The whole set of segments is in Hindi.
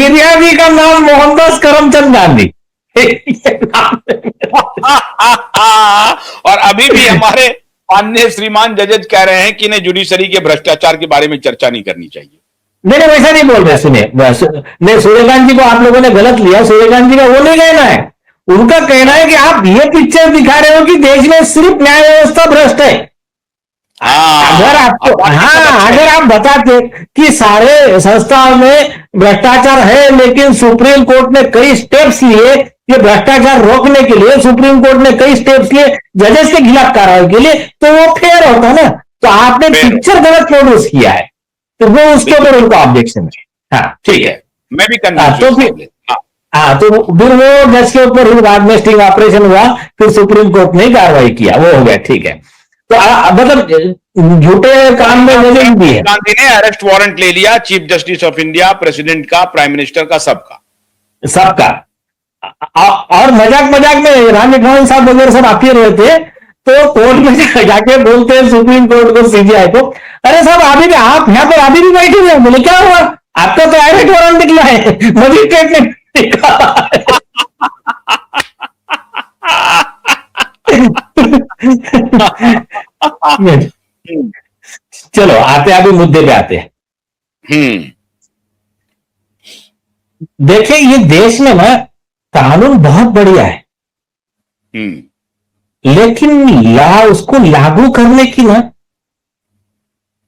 फिरियादी का नाम मोहनदास करमचंद गांधी। और अभी भी हमारे माननीय श्रीमान जजेज कह रहे हैं कि इन्हें जुडिशरी के भ्रष्टाचार के बारे में चर्चा नहीं करनी चाहिए। नहीं नहीं, वैसा नहीं बोल रहे, सुनिए, नहीं, सूर्यकांत जी को आप लोगों ने गलत लिया। सूर्यकांत जी का वो नहीं कहना है, उनका कहना है कि आप ये पिक्चर दिखा रहे हो कि देश में सिर्फ न्याय व्यवस्था भ्रष्ट है। अगर आपको, अगर आप बताते कि सारे संस्थाओं में भ्रष्टाचार है, लेकिन सुप्रीम कोर्ट ने कई स्टेप्स लिए ये भ्रष्टाचार रोकने के लिए, सुप्रीम कोर्ट ने कई स्टेप्स लिए जजेस के खिलाफ कार्रवाई के लिए, तो वो फेयर होता ना। तो आपने पिक्चर गलत प्रोड्यूस किया है, तो वो उसके ऊपर उनका ऑब्जेक्शन है। हाँ ठीक है, मैं भी तो फिर तो फिर वो जज के ऊपर बाद में स्टिंग ऑपरेशन हुआ, फिर सुप्रीम कोर्ट ने कार्रवाई किया, वो हो गया, ठीक है। तो मतलब झूठे काम में जजेस भी है। गांधी ने अरेस्ट वारंट ले लिया chief justice of India, president का, प्राइम मिनिस्टर का, सबका। और मजाक मजाक में राम जेठमलानी साहब वगैरह सब आते रहे थे, तो कोर्ट में जाके बोलते हैं सुप्रीम कोर्ट को, सीबीआई को, अरे साहब अभी भी आप यहाँ पर अभी भी बैठे हुए हैं। बोले क्या हुआ, आपका तो अरेस्ट वारंट निकला है, मजिस्ट्रेट ने निकाला। चलो आते अभी मुद्दे पे आते हैं। देखिए ये देश में ना कानून बहुत बढ़िया है, लेकिन उसको लागू करने की ना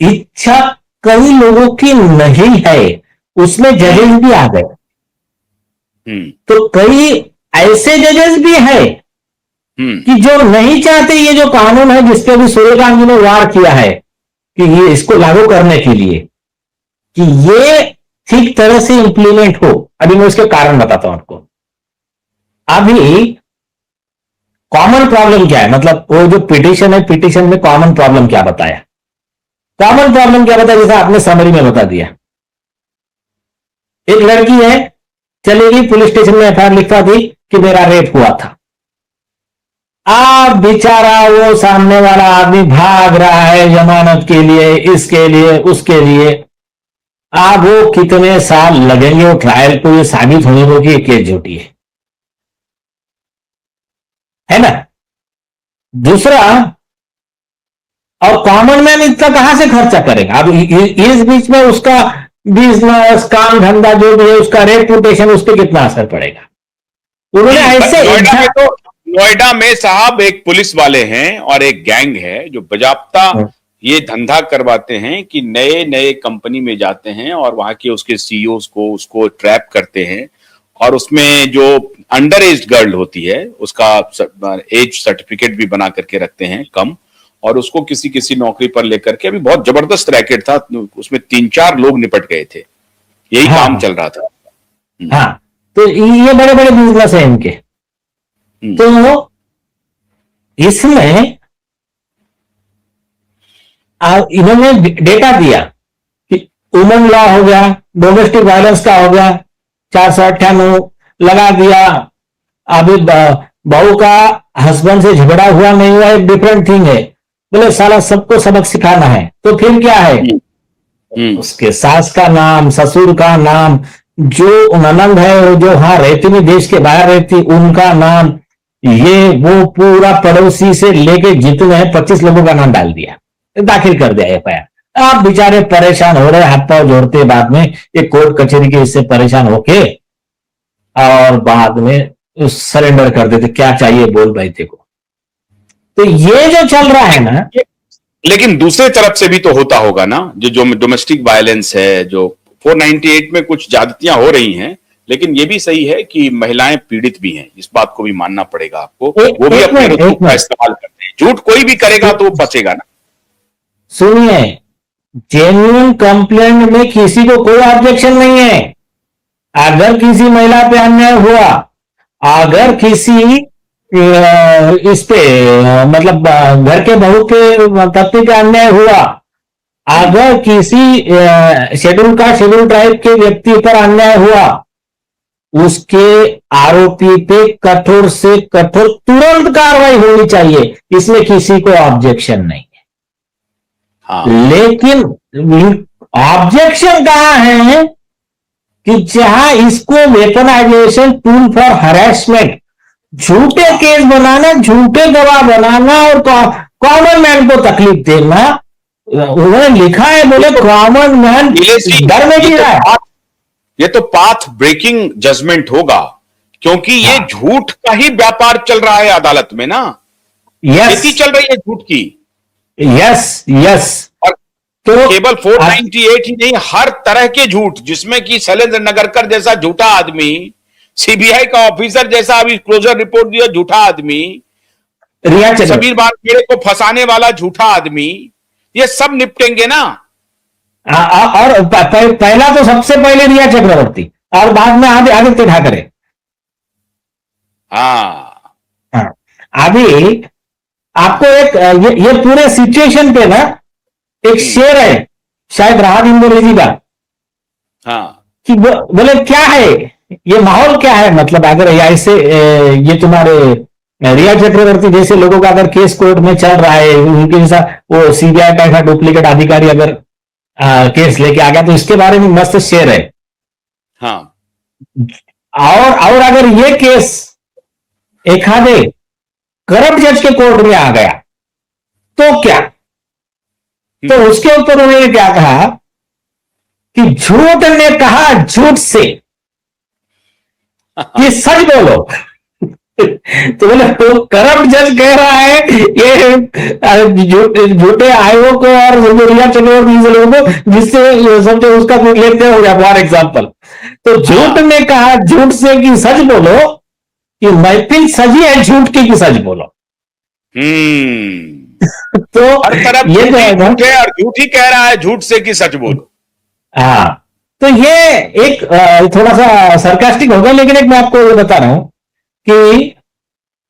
इच्छा कई लोगों की नहीं है। उसमें जजेस भी आ गए, तो कई ऐसे जजेस भी है कि जो नहीं चाहते ये जो कानून है, जिसपे भी सूर्यकांत जी ने वार किया है कि ये इसको लागू करने के लिए, कि ये ठीक तरह से इंप्लीमेंट हो। अभी मैं उसके कारण बताता हूं आपको। अभी कॉमन प्रॉब्लम क्या है, मतलब वो जो पिटीशन है, पिटीशन में कॉमन प्रॉब्लम क्या बताया, कॉमन प्रॉब्लम क्या बताया, जैसे आपने समरी में बता दिया। एक लड़की है, चलेगी पुलिस स्टेशन में एफआईआर लिखवा दी कि मेरा रेप हुआ था। आप बेचारा वो सामने वाला आदमी भाग रहा है जमानत के लिए, इसके लिए, उसके लिए। आप वो कितने साल लगेंगे वो ट्रायल को ये साबित होने को कि ये केस झूठी है ना। दूसरा, और कॉमन मैन इतना कहां से खर्चा करेगा। अब इस बीच में उसका बिजनेस, काम धंधा जो भी है, उसका रेपुटेशन, उस पर कितना असर पड़ेगा। उन्होंने ऐसे नोएडा में साहब एक पुलिस वाले हैं और एक गैंग है जो बजाप्ता ये धंधा करवाते हैं कि नए नए कंपनी में जाते हैं और वहां के उसके सीईओ को उसको ट्रैप करते हैं, और उसमें जो अंडर एज गर्ल होती है उसका एज सर्टिफिकेट भी बना करके रखते हैं कम, और उसको किसी किसी नौकरी पर लेकर के, अभी बहुत जबरदस्त रैकेट था उसमें, 3-4 लोग निपट गए थे, यही काम चल रहा था। हाँ, तो ये बड़े बड़े बिजनेस है इनके। तो इसमें इन्होंने डेटा दिया कि वुमेन लॉ हो गया, डोमेस्टिक वायलेंस का हो गया, 498 लगा दिया। अभी बहू का हस्बैंड से झगड़ा हुआ नहीं हुआ, एक डिफरेंट थिंग है। बोले साला सबको सबक सिखाना है, तो फिर क्या है, उसके सास का नाम, ससुर का नाम, जो ननंद है जो रहती नहीं, देश के बाहर रहती, उनका नाम, ये वो पूरा पड़ोसी से लेके जितने हैं 25 लोगों का नाम डाल दिया, दाखिल कर दिया एफआईआर। आप बेचारे परेशान हो रहे, हाथ पांव जोड़ते, बाद में ये कोर्ट कचहरी के इससे परेशान होके और बाद में सरेंडर कर देते, क्या चाहिए बोल भाई तेरे को। तो ये जो चल रहा है ना, लेकिन दूसरे तरफ से भी तो होता होगा ना, जो डोमेस्टिक वायलेंस है, जो 498 में कुछ ज्यादतियां हो रही हैं, लेकिन ये भी सही है कि महिलाएं पीड़ित भी हैं, इस बात को भी मानना पड़ेगा आपको। वो भी अपने रुतबे का इस्तेमाल करते हैं, झूठ कोई भी करेगा तो फंसेगा ना। सुनिए, जेन्युइन कंप्लेंट में किसी को कोई ऑब्जेक्शन नहीं है। अगर किसी महिला पे अन्याय हुआ, अगर किसी इस पे मतलब घर के बहू के पति पे अन्याय हुआ, अगर किसी शेड्यूल कास्ट शेड्यूल ट्राइब के व्यक्ति पर अन्याय हुआ, उसके आरोपी पे कठोर से कठोर तुरंत कार्रवाई होनी चाहिए, इसमें किसी को ऑब्जेक्शन नहीं है। लेकिन ऑब्जेक्शन कहां है कि जहां इसको वेपनाइजेशन टूल फॉर हरेसमेंट, झूठे केस बनाना, झूठे गवाह बनाना और कॉमन मैन को तकलीफ देना, उन्होंने लिखा है, बोले कॉमन मैन डर में जी रहा है। ये तो पाथ ब्रेकिंग जजमेंट होगा, क्योंकि ये झूठ का ही व्यापार चल रहा है अदालत में ना। यस, खेती चल रही है झूठ की। Yes yes. और तो केवल 498 ही नहीं, हर तरह के झूठ, जिसमें कि शैलेंद्र नगरकर जैसा झूठा आदमी, सीबीआई का ऑफिसर जैसा अभी क्लोजर रिपोर्ट दिया झूठा आदमी, रिया समीर बारखेड़े को फंसाने वाला झूठा आदमी, ये सब निपटेंगे ना। और पहला तो सबसे पहले रिया चक्रवर्ती और बाद में आदित्य ठाकरे। हाँ, अभी आपको एक ये पूरे सिचुएशन पे ना एक शेर है, शायद राहत इंदौरी का, हाँ, कि बोले क्या है ये माहौल, क्या है मतलब, अगर ऐसे ये तुम्हारे रिया चक्रवर्ती जैसे लोगों का अगर केस कोर्ट में चल रहा है, उनके जैसा वो सीबीआई का ऐसा डुप्लीकेट अधिकारी अगर केस लेके आ गया, तो इसके बारे में मस्त शेर है। हाँ, और अगर ये केस एक आधे करप्ट जज के कोर्ट में आ गया तो क्या, तो उसके ऊपर उन्होंने क्या कहा कि झूठ ने कहा झूठ से कि सच बोलो। तो बोले तो करप्ट जज कह रहा है ये झूठे आयोग को और रिया चक्रवर्ती लोगों को, जिससे समझो उसका लेते हो गया फॉर एग्जाम्पल। तो झूठ ने कहा झूठ से कि सच बोलो, कि महफिल सजी है झूठ की कि सच बोलो। तो हर तरफ ये जो है ना, झूठ है और झूठ ही कह रहा है झूठ से कि सच बोलो। हाँ, तो ये एक थोड़ा सा सरकास्टिक होगा, लेकिन एक मैं आपको ये बता रहा हूं कि